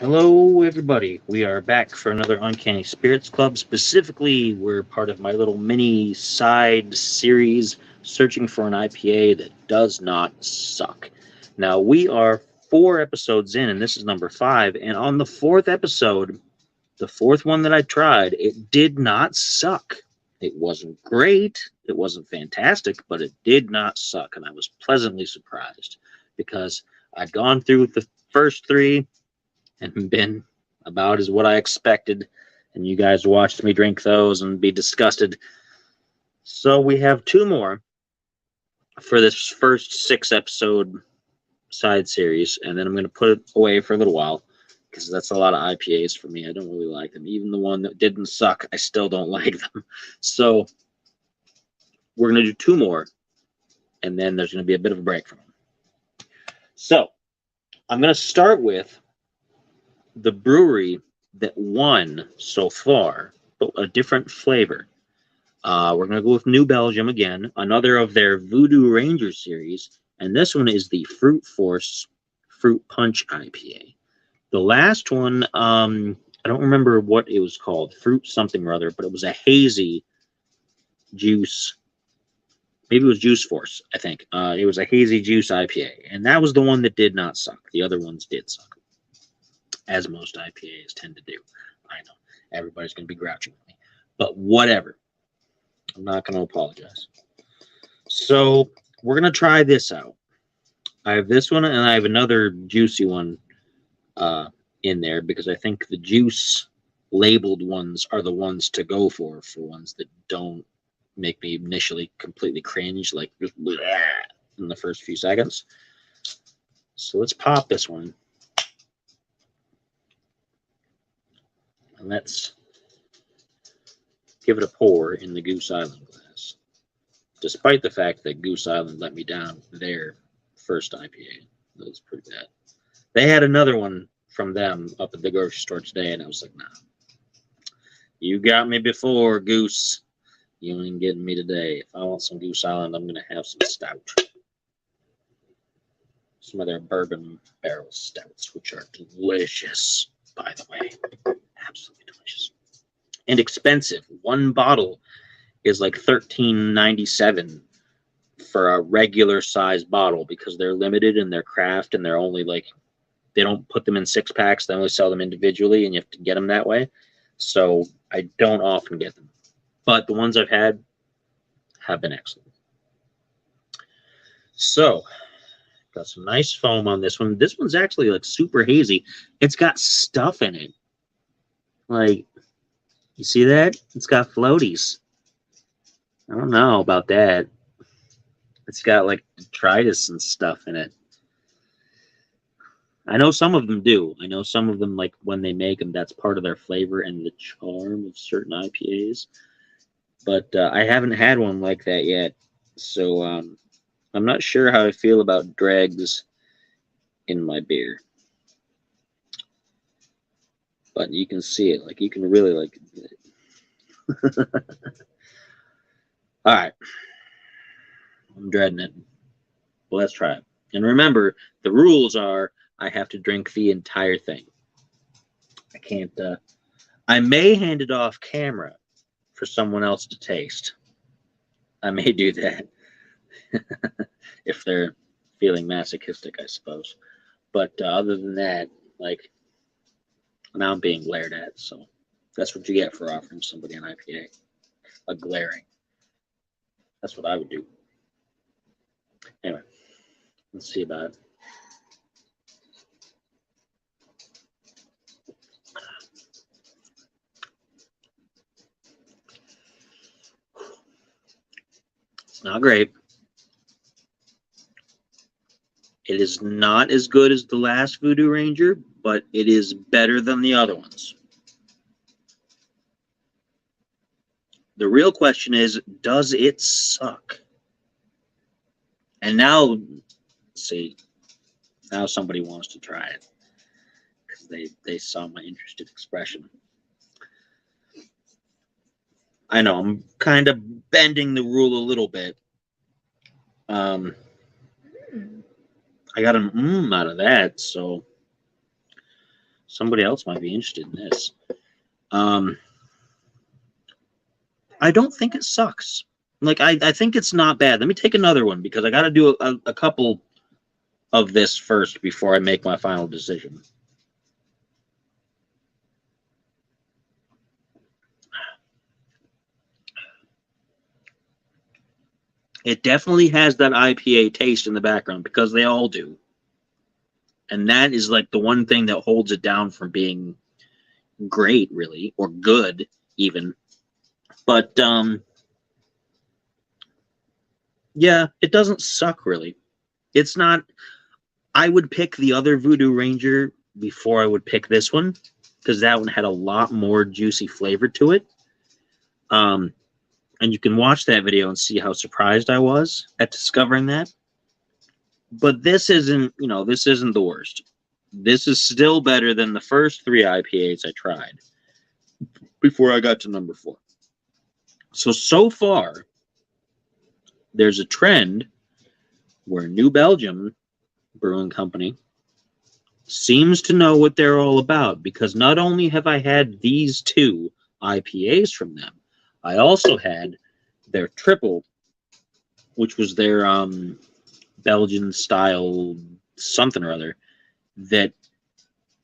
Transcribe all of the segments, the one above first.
Hello, everybody. We are back for another Uncanny Spirits Club. Specifically, we're part of my little mini side series searching for an IPA that does not suck. Now, we are 4 episodes in, and this is number 5. And on the 4th episode, the fourth one that I tried, it did not suck. It wasn't great, it wasn't fantastic, but it did not suck. And I was pleasantly surprised because I'd gone through the first 3 and been about as what I expected. And you guys watched me drink those and be disgusted. So we have 2 more for this first 6 episode side series. And then I'm going to put it away for a little while because that's a lot of IPAs for me. I don't really like them. Even the one that didn't suck, I still don't like them. So we're going to do 2 more. And then there's going to be a bit of a break from them. So I'm going to start with the brewery that won so far, but a different flavor. We're going to go with New Belgium again, another of their Voodoo Ranger series, and this one is the Fruit Force Fruit Punch IPA. The last one, I don't remember what it was called, Fruit something or other, but it was a hazy juice. Maybe it was Juice Force, I think. It was a hazy juice IPA, and that was the one that did not suck. The other ones did suck, as most IPAs tend to do. I know everybody's going to be grouchy with me, but whatever. I'm not going to apologize. So we're going to try this out. I have this one, and I have another juicy one in there because I think the juice labeled ones are the ones to go for ones that don't make me initially completely cringe, like just in the first few seconds. So let's pop this one. And let's give it a pour in the Goose Island glass. Despite the fact that Goose Island let me down their first IPA. That was pretty bad. They had another one from them up at the grocery store today, and I was like, nah. You got me before, Goose. You ain't getting me today. If I want some Goose Island, I'm going to have some stout. Some of their bourbon barrel stouts, which are delicious, by the way. Absolutely delicious. And expensive. One bottle is like $13.97 for a regular size bottle because they're limited in their craft and they're only like, they don't put them in 6-packs. They only sell them individually and you have to get them that way. So I don't often get them. But the ones I've had have been excellent. So got some nice foam on this one. This one's actually like super hazy. It's got stuff in it. Like, you see that? It's got floaties. I don't know about that. It's got like detritus and stuff in it. I know some of them do. I know some of them, like when they make them, that's part of their flavor and the charm of certain IPAs. But I haven't had one like that yet. So I'm not sure how I feel about dregs in my beer. But you can see it. Like, you can really like it. All right. I'm dreading it. Well, let's try it. And remember, the rules are I have to drink the entire thing. I can't. I may hand it off camera for someone else to taste. I may do that if they're feeling masochistic, I suppose. But other than that, like, now I'm being glared at. So that's what you get for offering somebody an IPA. A glaring. That's what I would do. Anyway, let's see about it. It's not great. It is not as good as the last Voodoo Ranger, but it is better than the other ones. The real question is, does it suck? And now, see, now somebody wants to try it because they saw my interested expression. I know I'm kind of bending the rule a little bit. I got an out of that, so Somebody else might be interested in this. I don't think it sucks. Like, I think it's not bad. Let me take another one because I got to do a couple of this first before I make my final decision. It definitely has that IPA taste in the background because they all do. And that is like the one thing that holds it down from being great, really, or good even. But yeah, it doesn't suck really. It's not. I would pick the other Voodoo Ranger before I would pick this one because that one had a lot more juicy flavor to it. And you can watch that video and see how surprised I was at discovering that. But this isn't, this isn't the worst. This is still better than the first 3 IPAs I tried before I got to number 4. So far, there's a trend where New Belgium Brewing Company seems to know what they're all about, because not only have I had these 2 IPAs from them, I also had their triple, which was their Belgian style something or other that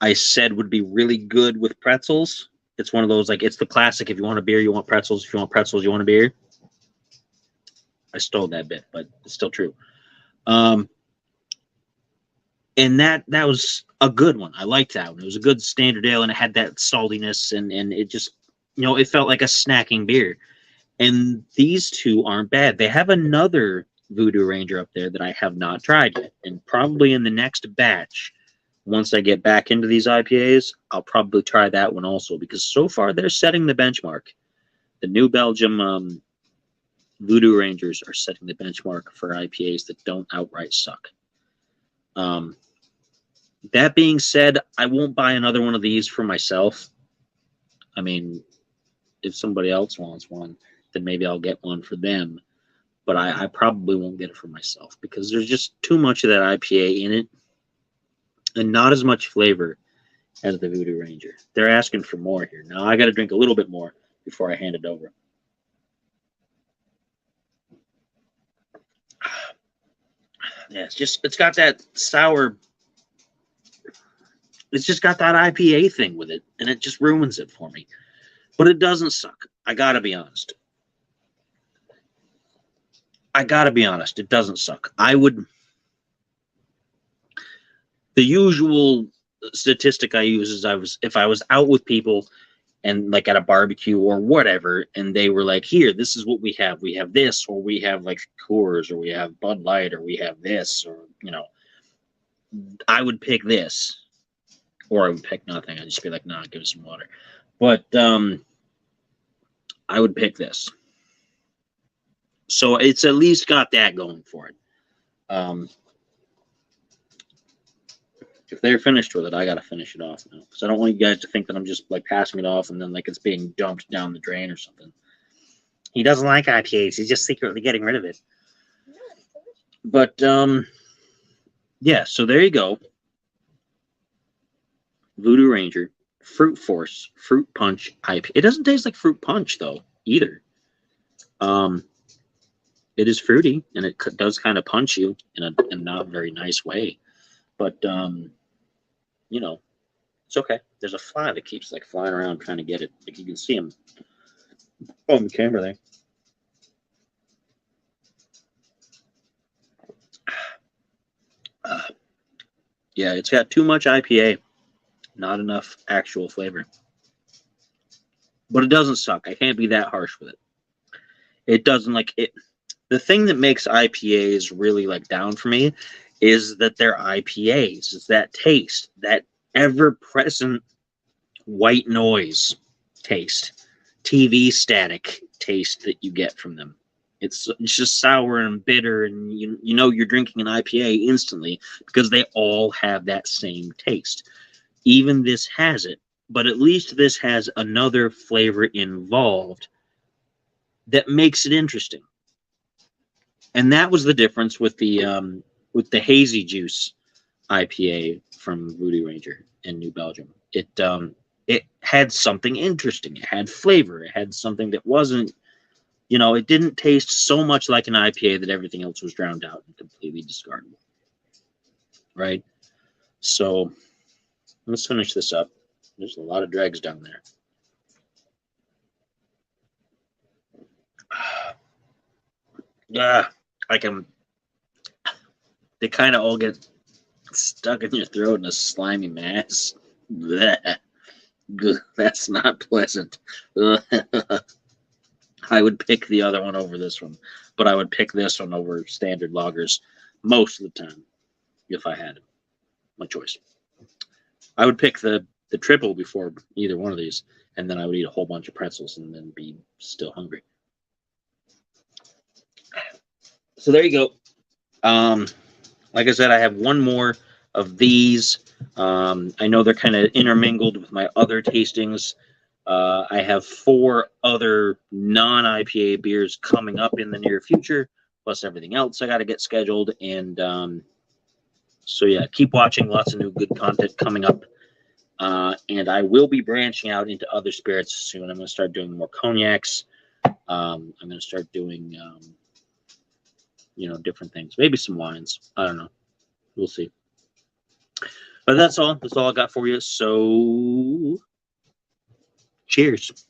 I said would be really good with pretzels. It's one of those, like, it's the classic, if you want a beer, you want pretzels. If you want pretzels, you want a beer. I stole that bit, but it's still true. And that was a good one. I liked that one. It was a good standard ale, and it had that saltiness, and it just, it felt like a snacking beer. And these 2 aren't bad. They have another Voodoo Ranger up there that I have not tried yet. And probably in the next batch, once I get back into these IPAs, I'll probably try that one also, because so far they're setting the benchmark. The New Belgium Voodoo Rangers are setting the benchmark for IPAs that don't outright suck. That being said, I won't buy another one of these for myself. I mean, if somebody else wants one, then maybe I'll get one for them. But I probably won't get it for myself because there's just too much of that IPA in it and not as much flavor as the Voodoo Ranger. They're asking for more here. Now I got to drink a little bit more before I hand it over. Yeah, it's got that sour. It's just got that IPA thing with it, and it just ruins it for me. But it doesn't suck. I got to be honest. It doesn't suck. The usual statistic I use is if I was out with people and like at a barbecue or whatever, and they were like, here, this is what we have. We have this, or we have like Coors, or we have Bud Light, or we have this, or, I would pick this. Or I would pick nothing. I'd just be like, nah, give us some water. But I would pick this. So it's at least got that going for it. If they're finished with it, I got to finish it off now. Because I don't want you guys to think that I'm just like passing it off and then like it's being dumped down the drain or something. He doesn't like IPAs. He's just secretly getting rid of it. But, yeah, so there you go. Voodoo Ranger, Fruit Force, Fruit Punch IPA. It doesn't taste like Fruit Punch, though, either. It is fruity, and it does kind of punch you in a not very nice way. But, it's okay. There's a fly that keeps, like, flying around trying to get it. Like, you can see him on the camera there. Yeah, it's got too much IPA. Not enough actual flavor. But it doesn't suck. I can't be that harsh with it. It doesn't like it. The thing that makes IPAs really like down for me is that they're IPAs. It's that taste, that ever-present white noise taste, TV static taste that you get from them. It's just sour and bitter, and you know you're drinking an IPA instantly because they all have that same taste. Even this has it, but at least this has another flavor involved that makes it interesting. And that was the difference with the hazy juice IPA from Voodoo Ranger in New Belgium. It had something interesting. It had flavor. It had something that wasn't, it didn't taste so much like an IPA that everything else was drowned out and completely discardable. Right? So let's finish this up. There's a lot of dregs down there. Yeah, they kind of all get stuck in your throat in a slimy mass. Blech. That's not pleasant. I would pick the other one over this one, but I would pick this one over standard lagers most of the time if I had my choice. I would pick the triple before either one of these, and then I would eat a whole bunch of pretzels and then be still hungry. So there you go. Like I said, I have one more of these. I know they're kind of intermingled with my other tastings. I have 4 other non-IPA beers coming up in the near future, plus everything else I got to get scheduled. And so, yeah, keep watching. Lots of new good content coming up. And I will be branching out into other spirits soon. I'm going to start doing more cognacs. I'm going to start doing, different things. Maybe some wines. I don't know. We'll see. But that's all. That's all I got for you. So, cheers.